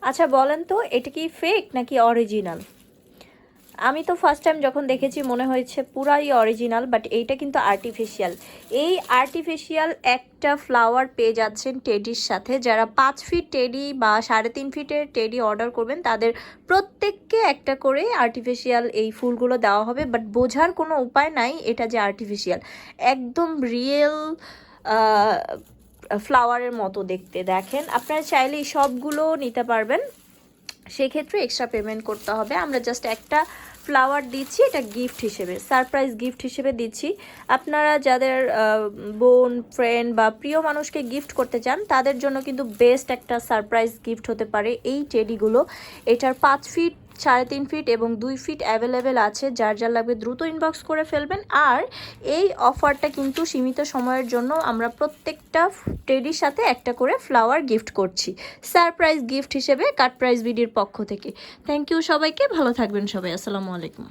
আচ্ছা বলেন তো এটা কি ফেক নাকি অরিজিনাল? আমি তো ফার্স্ট টাইম যখন দেখেছি মনে হয়েছে পুরাই অরিজিনাল, বাট এইটা কিন্তু আর্টিফিশিয়াল। এই আর্টিফিশিয়াল একটা ফ্লাওয়ার পেয়ে যাচ্ছেন টেডির সাথে। যারা 5 ফিট টেডি বা 3.5 ফিটের টেডি অর্ডার করবেন তাদের প্রত্যেককে একটা করে আর্টিফিশিয়াল এই ফুলগুলো দেওয়া হবে। বাট বোঝার কোনো উপায় নাই এটা যে আর্টিফিশিয়াল, একদম রিয়েল ফ্লাওয়ারের মতো দেখতে। দেখেন, আপনারা চাইলেই সবগুলো নিতে পারবেন, সেক্ষেত্রে এক্সট্রা পেমেন্ট করতে হবে। আমরা জাস্ট একটা ফ্লাওয়ার দিচ্ছি, এটা গিফট হিসেবে, সারপ্রাইজ গিফট হিসেবে দিচ্ছি। আপনারা যাদের বোন, ফ্রেন্ড বা প্রিয় মানুষকে গিফট করতে চান তাদের জন্য কিন্তু বেস্ট একটা সারপ্রাইজ গিফট হতে পারে এই টেডিগুলো। এটার 5 ফিট, 3.5 ফিট এবং 2 ফিট অ্যাভেলেবেল আছে। যার যার লাগবে দ্রুত ইনবক্স করে ফেলবেন। আর এই অফারটা কিন্তু সীমিত সময়ের জন্য, আমরা প্রত্যেকটা টেডির সাথে একটা করে ফ্লাওয়ার গিফট করছি সারপ্রাইজ গিফট হিসেবে কাট প্রাইস ভিডিওর পক্ষ থেকে। থ্যাংক ইউ সবাইকে, ভালো থাকবেন সবাই, আসসালামু আলাইকুম।